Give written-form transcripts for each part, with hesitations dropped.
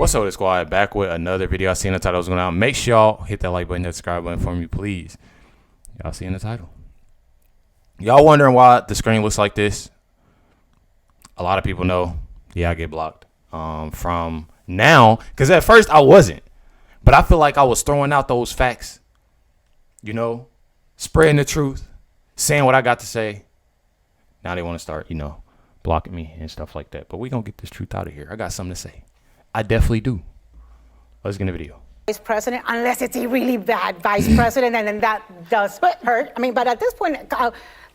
What's up, squad? Back with another video. I seen the title was going out. Make sure y'all hit that like button, that subscribe button for me, please. Y'all seeing the title. Y'all wondering why the screen looks like this? A lot of people know. Yeah, I get blocked from now. Because at first I wasn't. But I feel like I was throwing out those facts. You know, spreading the truth. Saying what I got to say. Now they want to start, blocking me and stuff like that. But we going to get this truth out of here. I got something to say. I definitely do. Let's get in the video. Vice president, unless it's a really bad vice president, and then that does hurt. I mean, but at this point,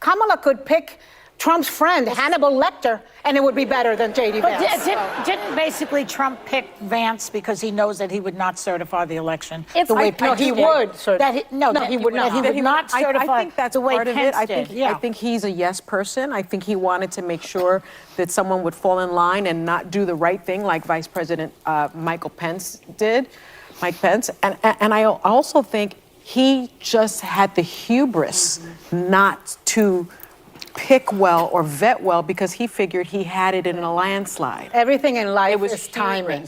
Kamala could pick Trump's friend, Hannibal Lecter, and it would be better than J.D. Vance. Didn't basically Trump pick Vance because he knows that he would not certify the election? He would. He would not. He would not certify. I think that's the way part of Pence it. did. I think he's a yes person. I think he wanted to make sure that someone would fall in line and not do the right thing like Vice President Mike Pence did. And I also think he just had the hubris not to pick well or vet well because he figured he had it in a landslide. Everything in life is timing.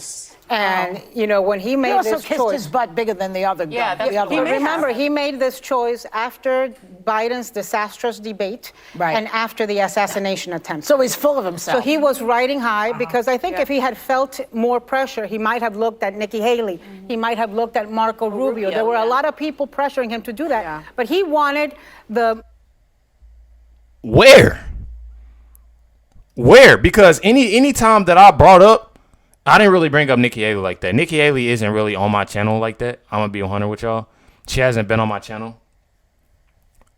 And, when he made this choice. He also kissed his butt bigger than the other guy. Remember, he made this choice after Biden's disastrous debate and after the assassination attempt. So he's full of himself. So he was riding high because I think if he had felt more pressure, he might have looked at Nikki Haley. He might have looked at Marco Rubio. There were a lot of people pressuring him to do that. Yeah. But he wanted the... Where? Because any time that I brought up, I didn't really bring up Nikki Haley like that. Nikki Haley isn't really on my channel like that. I'm going to be 100 with y'all. She hasn't been on my channel.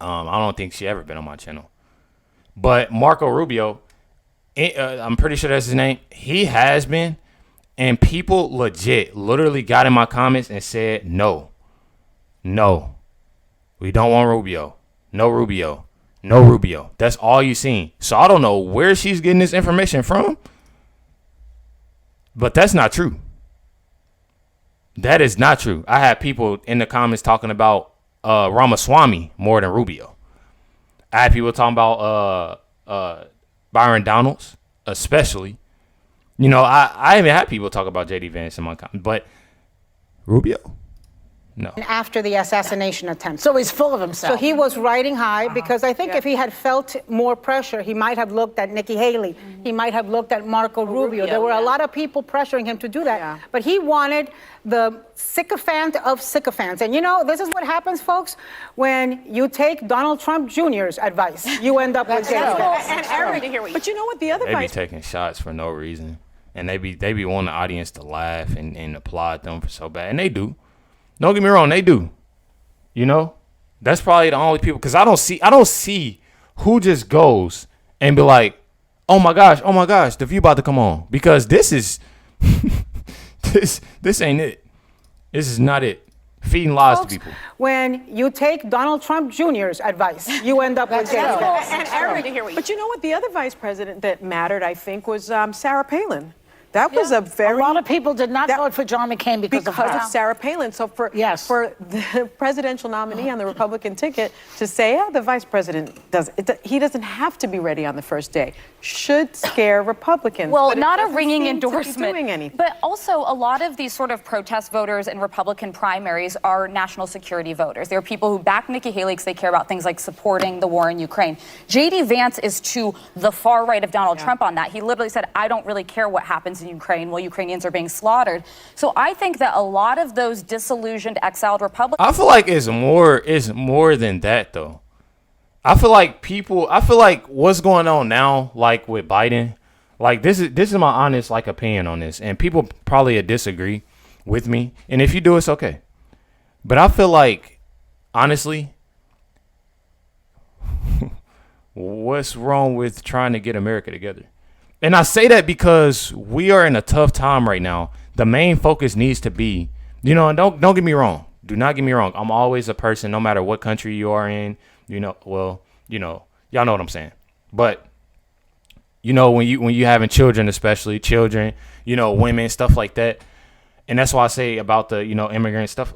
I don't think she ever been on my channel. But Marco Rubio, I'm pretty sure that's his name. He has been. And people literally got in my comments and said, no, we don't want Rubio. No Rubio. That's all you seen. So I don't know where she's getting this information from. But that's not true. That is not true. I had people in the comments talking about Ramaswamy more than Rubio. I had people talking about Byron Donalds, especially. I even had people talk about J.D. Vance in my comments. But Rubio? No. After the assassination attempt. So he's full of himself. So he was riding high because I think if he had felt more pressure, he might have looked at Nikki Haley. He might have looked at Marco Rubio. There were a lot of people pressuring him to do that. Yeah. But he wanted the sycophant of sycophants. And this is what happens, folks, when you take Donald Trump Jr.'s advice. You end up with J.D. Vance. But you know what? The other They be taking shots for no reason. And they be wanting the audience to laugh and applaud them for so bad. And they do. Don't get me wrong, they do. That's probably the only people, because I don't see who just goes and be like, oh my gosh, the view about to come on. Because this is this ain't it. This is not it. Feeding lies to people. When you take Donald Trump Jr.'s advice, you end up with J.D. Vance. But you know what? The other vice president that mattered, I think, was Sarah Palin. That was a lot of people did not vote for John McCain because of Sarah Palin. So for the presidential nominee on the Republican ticket to say, the vice president he doesn't have to be ready on the first day, should scare Republicans. Well, not a ringing endorsement, doing anything. But also a lot of these sort of protest voters in Republican primaries are national security voters. They're people who back Nikki Haley because they care about things like supporting the war in Ukraine. J.D. Vance is to the far right of Donald Trump on that. He literally said, I don't really care what happens in Ukraine while Ukrainians are being slaughtered. So I think that a lot of those disillusioned, exiled Republicans... I feel like it's more than that, though. I feel like what's going on now, like with Biden, like this is my honest opinion on this, and people probably disagree with me, and if you do, it's okay. But I feel like, honestly, what's wrong with trying to get America together? And I say that because we are in a tough time right now. The main focus needs to be, and don't get me wrong. Do not get me wrong. I'm always a person, no matter what country you are in, y'all know what I'm saying. But, when you having children, especially children, women, stuff like that. And that's why I say about the, immigrant stuff,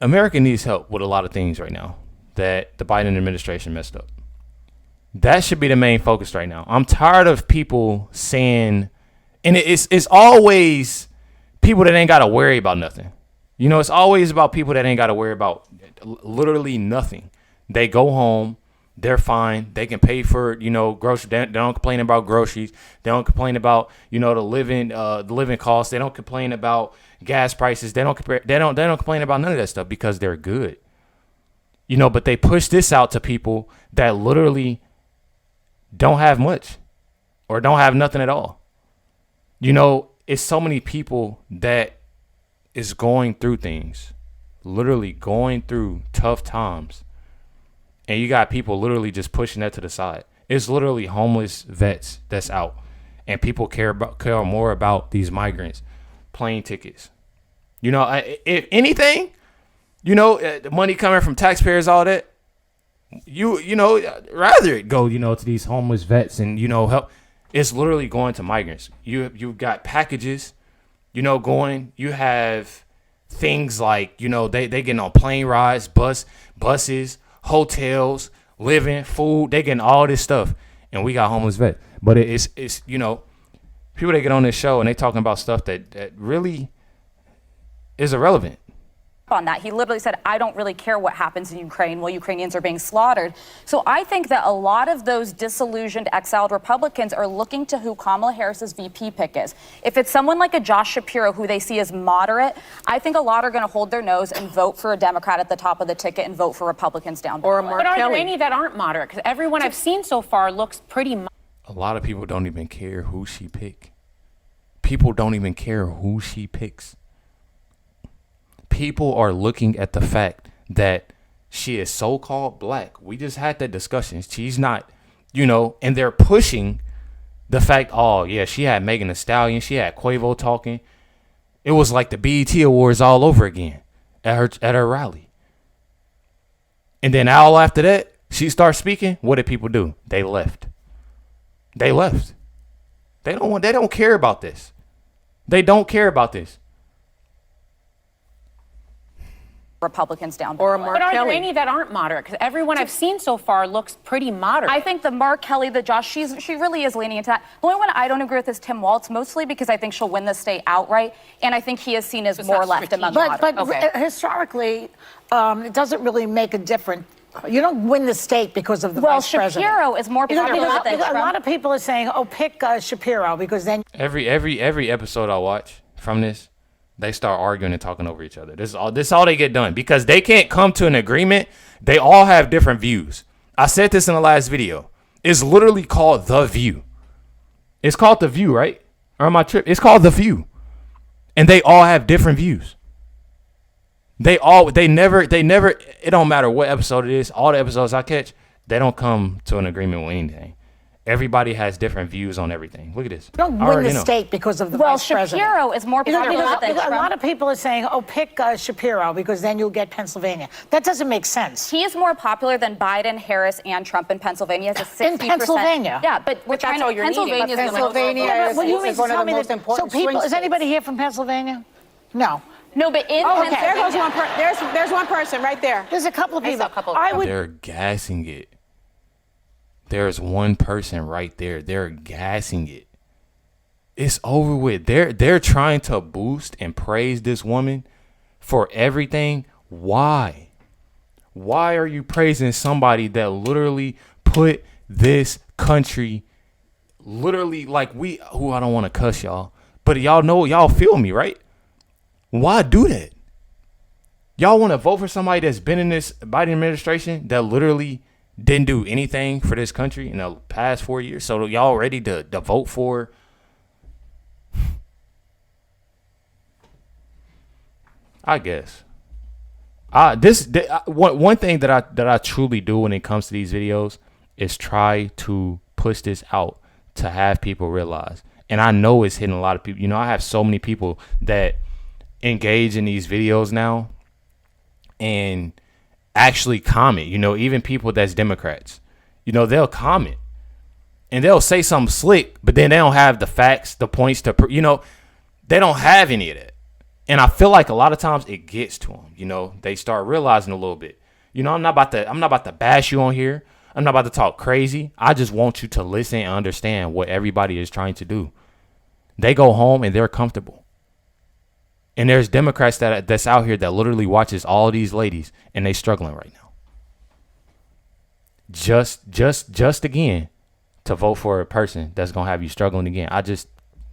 America needs help with a lot of things right now that the Biden administration messed up. That should be the main focus right now. I'm tired of people saying, and it's always people that ain't got to worry about nothing. You know, it's always about people that ain't got to worry about literally nothing. They go home, they're fine. They can pay for, you know, groceries. They don't complain about groceries. They don't complain about, you know, the living costs. They don't complain about gas prices. They don't complain about none of that stuff because they're good. You know, but they push this out to people that literally don't have much or don't have nothing at all. You know, it's so many people that is going through things, literally going through tough times. And you got people literally just pushing that to the side. It's literally homeless vets that's out. And people care more about these migrants, plane tickets. You know, if anything, you know, the money coming from taxpayers, all that, you know, rather it go, you know, to these homeless vets and, you know, help. It's literally going to migrants. You've got packages, you know, going. You have things like, you know, they getting on plane rides, buses, hotels, living, food. They getting all this stuff, and we got homeless vets. But it's you know, people that get on this show and they talking about stuff that really is irrelevant. On that, he literally said, I don't really care what happens in Ukraine while Ukrainians are being slaughtered. So I think that a lot of those disillusioned, exiled Republicans are looking to who Kamala Harris's VP pick is. If it's someone like a Josh Shapiro who they see as moderate, I think a lot are going to hold their nose and vote for a Democrat at the top of the ticket and vote for Republicans down below. Or a Mark But are Kelly. there any that aren't moderate? Because everyone I've seen so far looks pretty A lot of people don't even care who she pick. People don't even care who she picks. People are looking at the fact that she is so-called black. We just had that discussion. She's not, you know, and they're pushing the fact, oh, yeah, she had Megan Thee Stallion. She had Quavo talking. It was like the BET Awards all over again at her rally. And then all after that, she starts speaking. What did people do? They left. They left. They don't care about this. They don't care about this. Republicans down below. Or a Mark But are Kelly. there any that aren't moderate? Because everyone I've seen so far looks pretty moderate. I think the Mark Kelly, the Josh, she really is leaning into that. The only one I don't agree with is Tim Walz, mostly because I think she'll win the state outright, and I think he is seen as more left among But moderates. historically, it doesn't really make a difference. You don't win the state because of the Well, vice president. Shapiro is more popular than A Trump. lot of people are saying, "Oh, pick Shapiro," because then Every episode I watch from this, they start arguing and talking over each other. This is all they get done because they can't come to an agreement. They all have different views. I said this in the last video. It's literally called The View. It's called The View, right? Or am I tripping? It's called The View. And they all have different views. They never, it don't matter what episode it is. All the episodes I catch, they don't come to an agreement with anything. Everybody has different views on everything. Look at this. you don't win the state because of the Well, vice president. Shapiro is more popular than A lot Trump. of people are saying, "Oh, pick Shapiro," because then you'll get Pennsylvania. That doesn't make sense. He is more popular than Biden, Harris, and Trump in Pennsylvania. He has a 60%. In Pennsylvania? Yeah, but we're trying to. all you're needing. Pennsylvania is the most Pennsylvania vocal. is- Well, you mean is to one of tell the me most that? important So, people, swing is states. anybody here from Pennsylvania? No. No, but in Okay. Pennsylvania, There goes one. There's one person right there. There's a couple of people. I would. They're gassing it. There's one person right there. They're gassing it. It's over with. They're trying to boost and praise this woman for everything. Why? Why are you praising somebody that literally put this country literally like I don't want to cuss y'all, but y'all feel me, right? Why do that? Y'all want to vote for somebody that's been in this Biden administration that literally didn't do anything for this country in the past 4 years. So y'all ready to vote for? I guess. One thing that I truly do when it comes to these videos is try to push this out to have people realize. And I know it's hitting a lot of people. You know, I have so many people that engage in these videos now and actually comment. You know, even people that's Democrats, you know, they'll comment and they'll say something slick, but then they don't have the facts, the points to, you know, they don't have any of that. And I feel like a lot of times it gets to them. You know, they start realizing a little bit. You know, I'm not about to bash you on here. I'm not about to talk crazy. I just want you to listen and understand what everybody is trying to do. They go home and they're comfortable. And there's Democrats that's out here that literally watches all these ladies and they struggling right now. Just again to vote for a person that's gonna have you struggling again.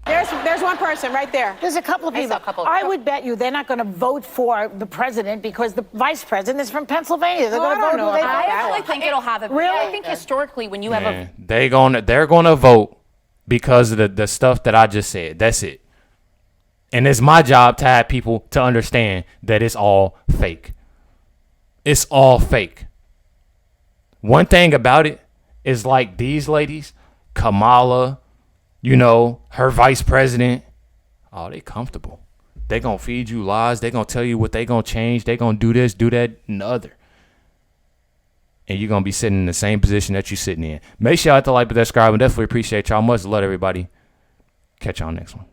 There's one person right there. There's a couple of people. I would bet you they're not going to vote for the president because the vice president is from Pennsylvania. They're going to vote who they I vote actually for. think it'll have a Really? I think historically, when you have a They're gonna vote because of the stuff that I just said. That's it. And it's my job to have people to understand that it's all fake. It's all fake. One thing about it is like these ladies, Kamala, her vice president, oh, they comfortable. They gonna feed you lies. They gonna tell you what they gonna change. They gonna do this, do that, and the other. And you're gonna be sitting in the same position that you're sitting in. Make sure y'all hit the like button, subscribe, and definitely appreciate y'all. Much love, everybody. Catch y'all next one.